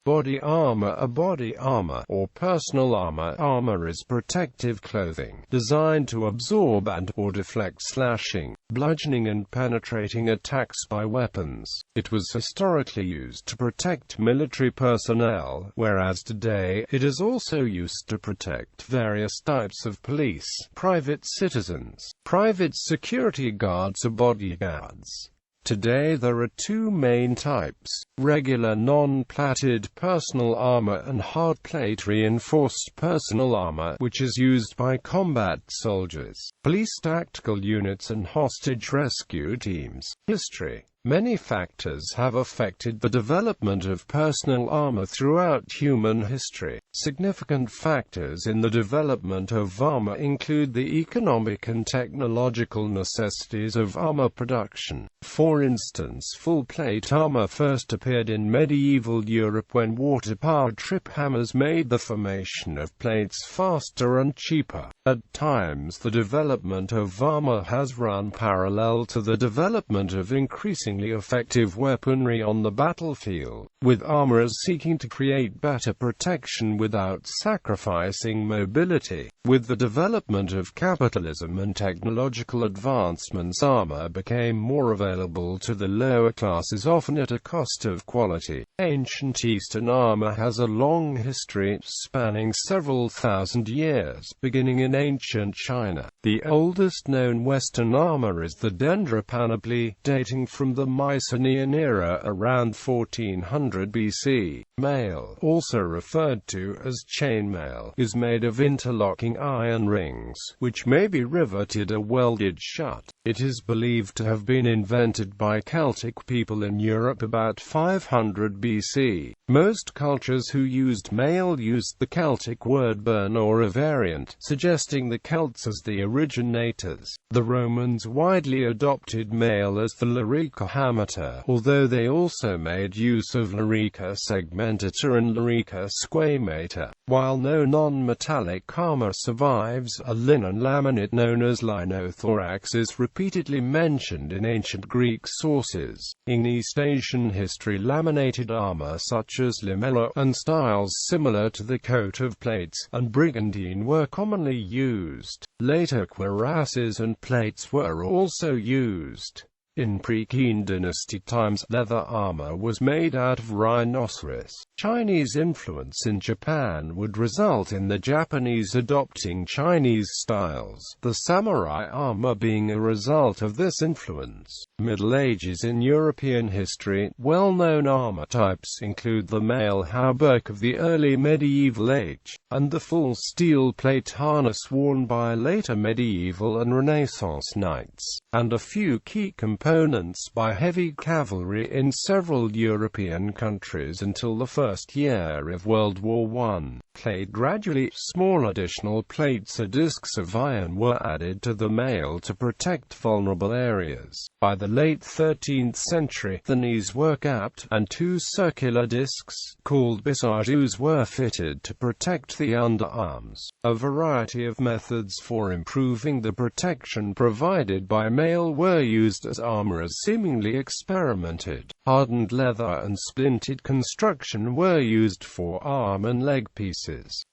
Body armor. A body armor, or personal armor. Armor is protective clothing, designed to absorb and/or deflect slashing, bludgeoning and penetrating attacks by weapons. It was historically used to protect military personnel, whereas today, it is also used to protect various types of police, private citizens, private security guards or bodyguards. Today there are two main types: regular non-platted personal armor and hard-plate reinforced personal armor, which is used by combat soldiers, police tactical units and hostage rescue teams. History. Many factors have affected the development of personal armor throughout human history. Significant factors in the development of armor include the economic and technological necessities of armor production. For instance, full-plate armor first appeared in medieval Europe when water-powered trip hammers made the formation of plates faster and cheaper. At times, the development of armor has run parallel to the development of increasingly effective weaponry on the battlefield, with armorers seeking to create better protection without sacrificing mobility. With the development of capitalism and technological advancements, armor became more available to the lower classes, often at a cost of quality. Ancient Eastern armor has a long history, spanning several thousand years, beginning in ancient China. The oldest known Western armor is the Dendra panoply, dating from the Mycenaean era around 1400 BC. Mail, also referred to as chainmail, is made of interlocking iron rings, which may be riveted or welded shut. It is believed to have been invented by Celtic people in Europe about 500 BC. Most cultures who used mail used the Celtic word burn or a variant, suggesting the Celts as the originators. The Romans widely adopted mail as the larica hamata, although they also made use of larica segmentata and larica squamata. While no non-metallic armor survives, a linen laminate known as linothorax is repeatedly mentioned in ancient Greek sources. In East Asian history, laminated armor such as lamella, and styles similar to the coat of plates, and brigandine were commonly used. Later cuirasses and plates were also used. In pre-Qin dynasty times, leather armor was made out of rhinoceros. Chinese influence in Japan would result in the Japanese adopting Chinese styles, the samurai armor being a result of this influence. Middle Ages in European history. Well-known armor types include the mail hauberk of the early medieval age, and the full steel plate harness worn by later medieval and Renaissance knights, and a few key components by heavy cavalry in several European countries until the first year of World War I. Plate. Gradually, small additional plates or discs of iron were added to the mail to protect vulnerable areas. By the late 13th century, the knees were capped, and two circular discs, called bisajus, were fitted to protect the underarms. A variety of methods for improving the protection provided by mail were used as armorers seemingly experimented. Hardened leather and splinted construction were used for arm and leg pieces.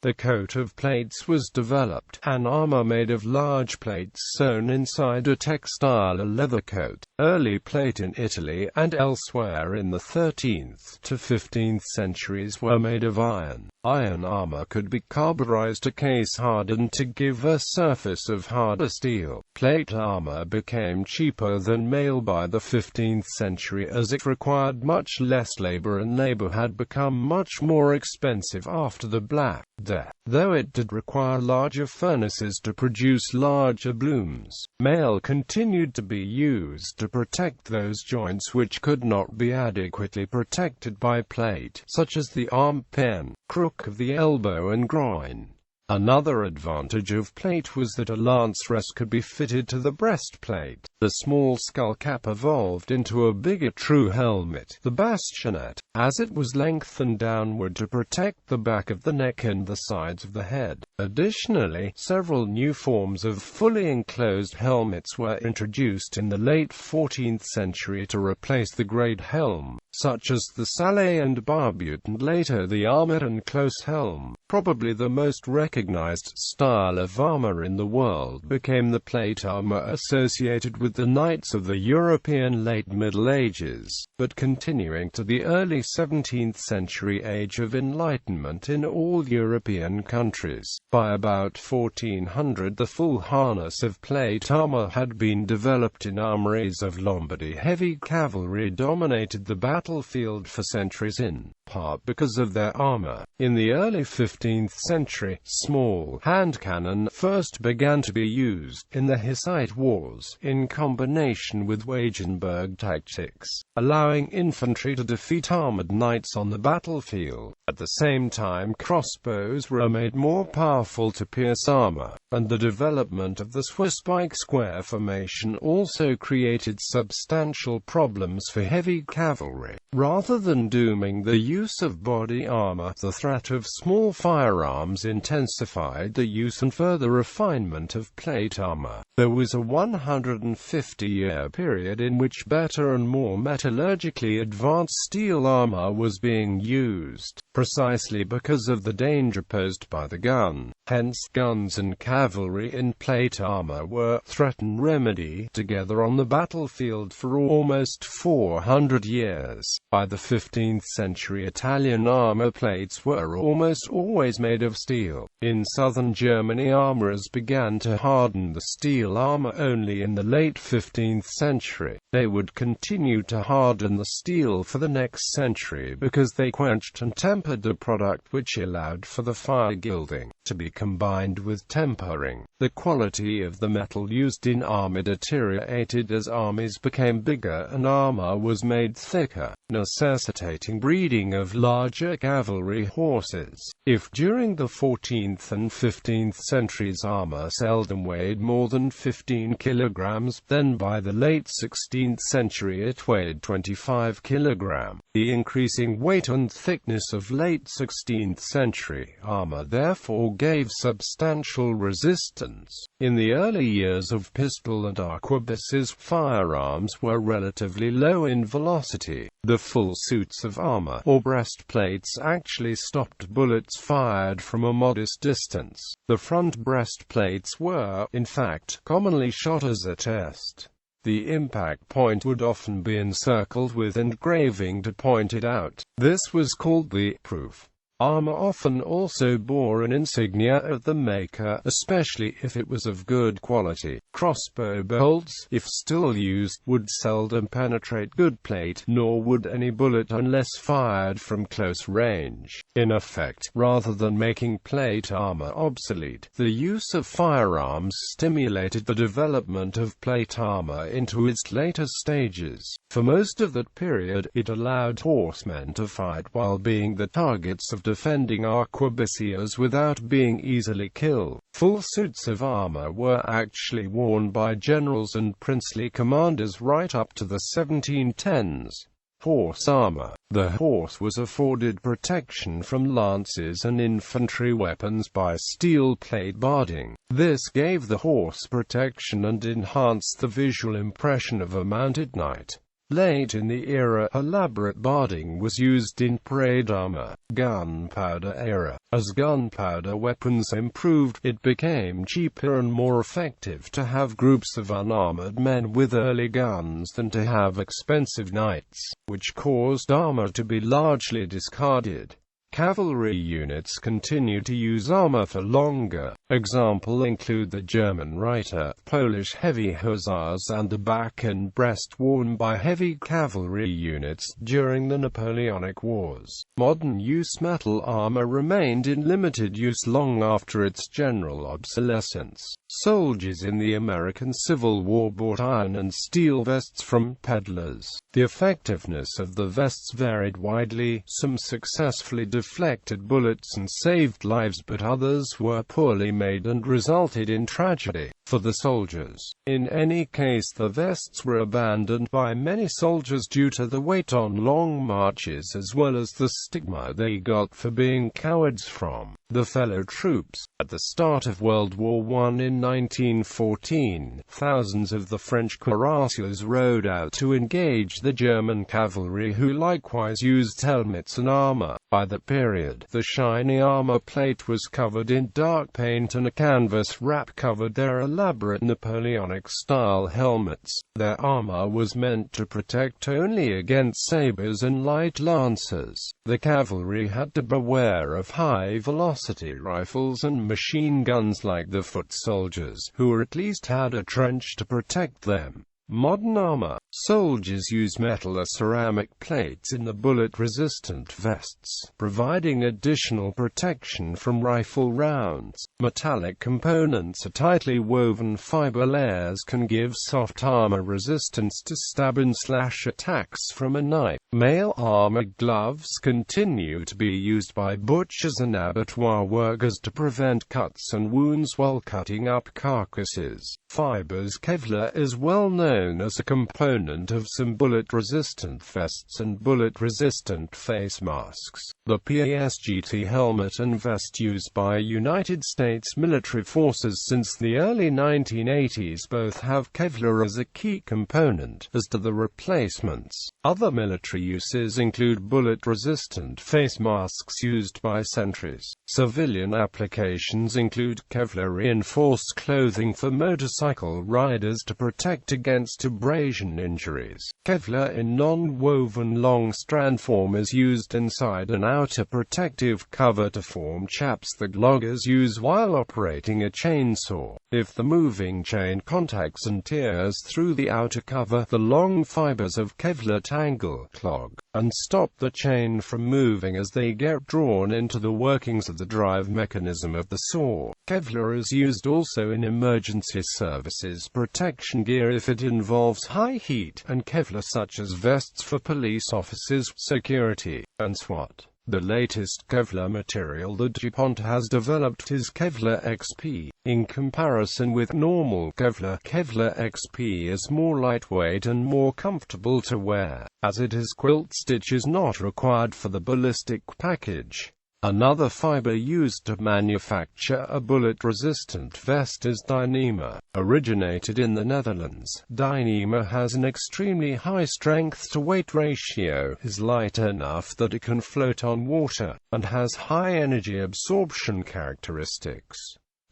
The coat of plates was developed, an armor made of large plates sewn inside a textile or leather coat. Early plate in Italy and elsewhere in the 13th to 15th centuries were made of iron. Iron armor could be carburized or case-hardened to give a surface of harder steel. Plate armor became cheaper than mail by the 15th century as it required much less labor, and labor had become much more expensive after the Black Death. Though it did require larger furnaces to produce larger blooms, mail continued to be used to protect those joints which could not be adequately protected by plate, such as the arm pin, crook of the elbow and groin. Another advantage of plate was that a lance rest could be fitted to the breastplate. The small skull cap evolved into a bigger true helmet, the bastionet, as it was lengthened downward to protect the back of the neck and the sides of the head. Additionally, several new forms of fully enclosed helmets were introduced in the late 14th century to replace the great helm. such as the sallet and barbute and later the armour and close helm. Probably the most recognized style of armor in the world became the plate armor associated with the knights of the European late Middle Ages, but continuing to the early 17th century Age of Enlightenment in all European countries. By about 1400 the full harness of plate armor had been developed in armories of Lombardy. Heavy cavalry dominated the battlefield for centuries in part because of their armor. In the early 15th century, small hand cannon first began to be used in the Hussite wars, in combination with Wagenburg tactics, allowing infantry to defeat armored knights on the battlefield. At the same time, crossbows were made more powerful to pierce armor, and the development of the Swiss pike square formation also created substantial problems for heavy cavalry. Rather than dooming the use of body armor, the threat of small firearms intensified the use and further refinement of plate armor. There was a 150-year period in which better and more metallurgically advanced steel armor was being used, precisely because of the danger posed by the gun. Hence, guns and cavalry in plate armor were threatened remedy together on the battlefield for almost 400 years. By the 15th century, Italian armor plates were almost always made of steel. In southern Germany, armorers began to harden the steel armor only in the late 15th century. They would continue to harden the steel for the next century because they quenched and tempered the product, which allowed for the fire gilding to be combined with tempering. The quality of the metal used in armor deteriorated as armies became bigger and armor was made thicker, necessitating breeding of larger cavalry horses. If during the 14th and 15th centuries armor seldom weighed more than 15 kilograms, then by the late 16th century it weighed 25 kilograms. The increasing weight and thickness of late 16th century armor therefore gave substantial resistance. In the early years of pistol and arquebuses, firearms were relatively low in velocity. The full suits of armor, or breastplates, actually stopped bullets fired from a modest distance. The front breastplates were, in fact, commonly shot as a test. The impact point would often be encircled with engraving to point it out. This was called the proof. Armor often also bore an insignia of the maker, especially if it was of good quality. Crossbow bolts, if still used, would seldom penetrate good plate, nor would any bullet unless fired from close range. In effect, rather than making plate armor obsolete, the use of firearms stimulated the development of plate armor into its later stages. For most of that period, it allowed horsemen to fight while being the targets of defending arquebusiers without being easily killed. Full suits of armor were actually worn by generals and princely commanders right up to the 1710s. Horse armor. The horse was afforded protection from lances and infantry weapons by steel plate barding. This gave the horse protection and enhanced the visual impression of a mounted knight. Late in the era, elaborate barding was used in parade armor. Gunpowder era. As gunpowder weapons improved, it became cheaper and more effective to have groups of unarmored men with early guns than to have expensive knights, which caused armor to be largely discarded. Cavalry units continued to use armor for longer. Examples include the German Reiter, Polish heavy hussars, and the back and breast worn by heavy cavalry units during the Napoleonic Wars. Modern use metal armor remained in limited use long after its general obsolescence. Soldiers in the American Civil War bought iron and steel vests from peddlers. The effectiveness of the vests varied widely. Some successfully deflected bullets and saved lives, but others were poorly made and resulted in tragedy for the soldiers. In any case, the vests were abandoned by many soldiers due to the weight on long marches as well as the stigma they got for being cowards from the fellow troops. At the start of World War I in 1914, thousands of the French cuirassiers rode out to engage the German cavalry, who likewise used helmets and armor. By the period, the shiny armor plate was covered in dark paint and a canvas wrap covered their elaborate Napoleonic-style helmets. Their armor was meant to protect only against sabers and light lancers. The cavalry had to beware of high-velocity rifles and machine guns like the foot soldiers, who at least had a trench to protect them. Modern armor. Soldiers use metal or ceramic plates in the bullet-resistant vests, providing additional protection from rifle rounds. Metallic components or tightly woven fiber layers can give soft armor resistance to stab and slash attacks from a knife. Male armored gloves continue to be used by butchers and abattoir workers to prevent cuts and wounds while cutting up carcasses. Fibers. Kevlar is well known as a component of some bullet-resistant vests and bullet-resistant face masks. The PASGT helmet and vest used by United States military forces since the early 1980s both have Kevlar as a key component. As to the replacements, other military uses include bullet-resistant face masks used by sentries. Civilian applications include Kevlar-reinforced clothing for motorcycle riders to protect against abrasion injuries. Kevlar in non-woven long strand form is used inside an outer protective cover to form chaps that loggers use while operating a chainsaw. If the moving chain contacts and tears through the outer cover, the long fibers of Kevlar tangle, clog, and stop the chain from moving as they get drawn into the workings of the drive mechanism of the saw. Kevlar is used also in emergency services protection gear if it involves high heat, and Kevlar such as vests for police officers, security, and SWAT. The latest Kevlar material that DuPont has developed is Kevlar XP. In comparison with normal Kevlar, Kevlar XP is more lightweight and more comfortable to wear, as it has quilt stitches not required for the ballistic package. Another fiber used to manufacture a bullet-resistant vest is Dyneema. Originated in the Netherlands, Dyneema has an extremely high strength-to-weight ratio, is light enough that it can float on water, and has high energy absorption characteristics.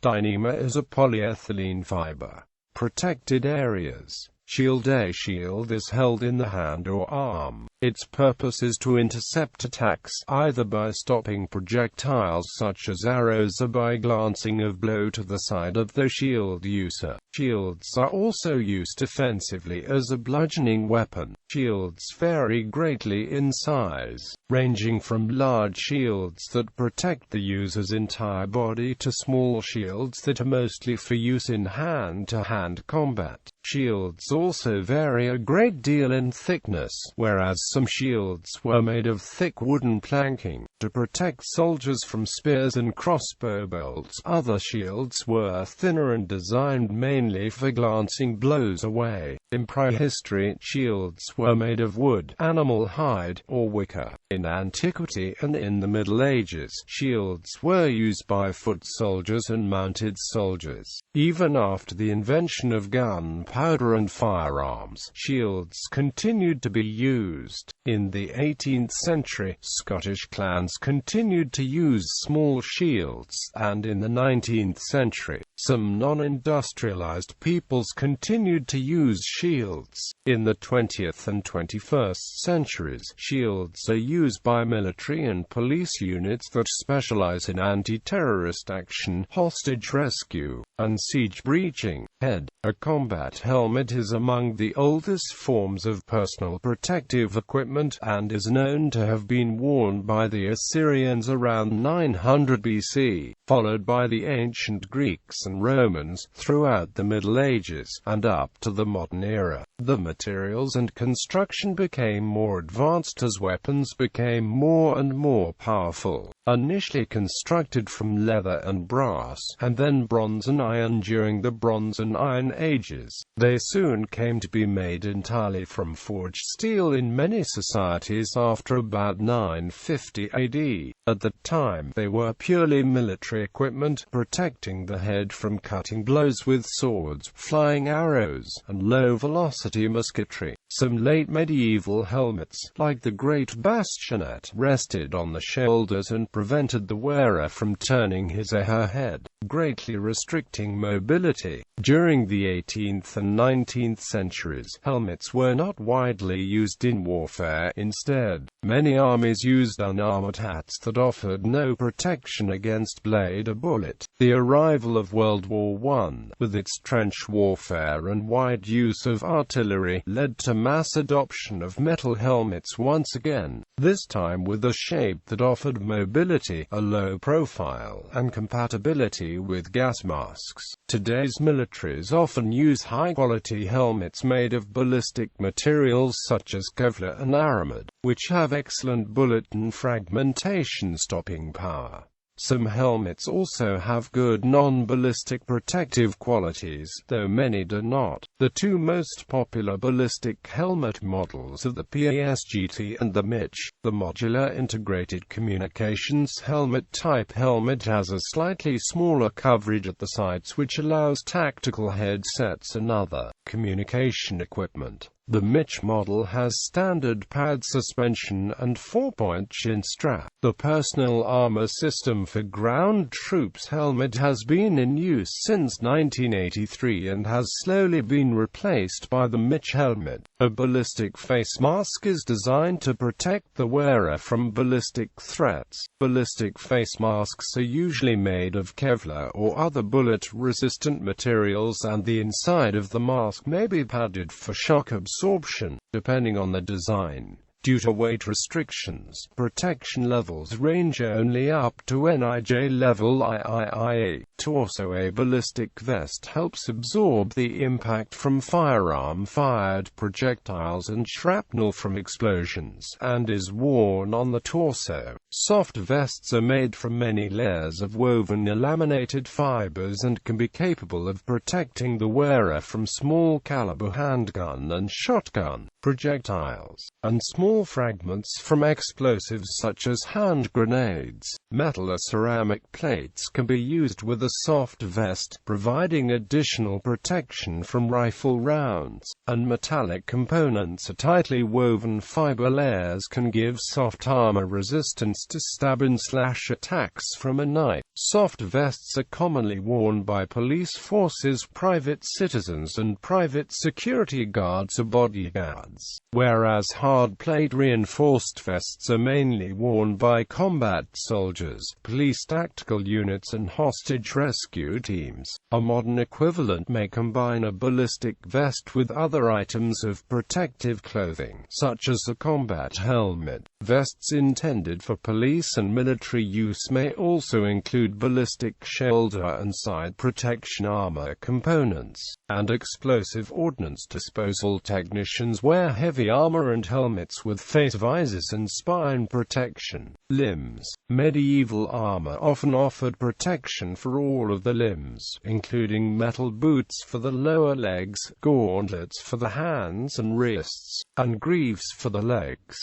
Dyneema is a polyethylene fiber. Protected areas. Shield. A shield is held in the hand or arm. Its purpose is to intercept attacks, either by stopping projectiles such as arrows or by glancing a blow to the side of the shield user. Shields are also used offensively as a bludgeoning weapon. Shields vary greatly in size, ranging from large shields that protect the user's entire body to small shields that are mostly for use in hand-to-hand combat. Shields also vary a great deal in thickness, whereas some shields were made of thick wooden planking to protect soldiers from spears and crossbow bolts. Other shields were thinner and designed mainly for glancing blows away. In prehistory, shields were made of wood, animal hide, or wicker. In antiquity and in the Middle Ages, shields were used by foot soldiers and mounted soldiers. Even after the invention of gunpowder and firearms, shields continued to be used. In the 18th century, Scottish clans continued to use small shields, and in the 19th century, some non-industrialized peoples continued to use shields. In the 20th and 21st centuries, shields are used by military and police units that specialize in anti-terrorist action, hostage rescue, and siege breaching. A combat helmet is among the oldest forms of personal protective equipment equipment, and is known to have been worn by the Assyrians around 900 BC, followed by the ancient Greeks and Romans throughout the Middle Ages, and up to the modern era. The materials and construction became more advanced as weapons became more and more powerful. Initially constructed from leather and brass, and then bronze and iron during the Bronze and Iron Ages, they soon came to be made entirely from forged steel in many societies after about 950 AD. At the time, they were purely military equipment, protecting the head from cutting blows with swords, flying arrows, and low-velocity musketry. Some late medieval helmets, like the Great Bastionet, rested on the shoulders and prevented the wearer from turning his or her head, greatly restricting mobility. During the 18th and 19th centuries, helmets were not widely used in warfare. Instead, many armies used unarmored hats that offered no protection against blade or bullet. The arrival of World War I, with its trench warfare and wide use of artillery, led to mass adoption of metal helmets once again, this time with a shape that offered mobility, a low profile, and compatibility with gas masks. Today's militaries often use high-quality helmets made of ballistic materials such as Kevlar and armour, which have excellent bullet and fragmentation stopping power. Some helmets also have good non-ballistic protective qualities, though many do not. The two most popular ballistic helmet models are the PASGT and the MICH. The Modular Integrated Communications Helmet type helmet has a slightly smaller coverage at the sides, which allows tactical headsets and other communication equipment. The MICH model has standard pad suspension and 4-point chin strap. The Personal Armor System for Ground Troops helmet has been in use since 1983 and has slowly been replaced by the MICH helmet. A ballistic face mask is designed to protect the wearer from ballistic threats. Ballistic face masks are usually made of Kevlar or other bullet-resistant materials, and the inside of the mask may be padded for shock absorption, depending on the design. Due to weight restrictions, protection levels range only up to NIJ level IIIA. Torso. A ballistic vest helps absorb the impact from firearm-fired projectiles and shrapnel from explosions, and is worn on the torso. Soft vests are made from many layers of woven laminated fibers and can be capable of protecting the wearer from small-caliber handgun and shotgun projectiles, and small fragments from explosives such as hand grenades. Metal or ceramic plates can be used with a soft vest, providing additional protection from rifle rounds, and metallic components or tightly woven fiber layers can give soft armor resistance to stab and slash attacks from a knife. Soft vests are commonly worn by police forces, private citizens, and private security guards or bodyguards, whereas hard plate reinforced vests are mainly worn by combat soldiers, police tactical units, and hostage rescue teams. A modern equivalent may combine a ballistic vest with other items of protective clothing, such as a combat helmet. Vests intended for police and military use may also include ballistic shoulder and side protection armor components, and explosive ordnance disposal. Technicians wear heavy armor and helmets with face visors and spine protection. Limbs. Medieval armor often offered protection for all of the limbs, including metal boots for the lower legs, gauntlets for the hands and wrists, and greaves for the legs.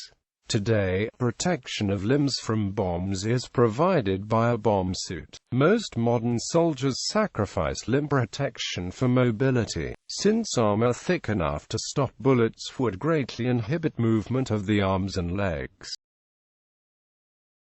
Today, protection of limbs from bombs is provided by a bomb suit. Most modern soldiers sacrifice limb protection for mobility, since armor thick enough to stop bullets would greatly inhibit movement of the arms and legs.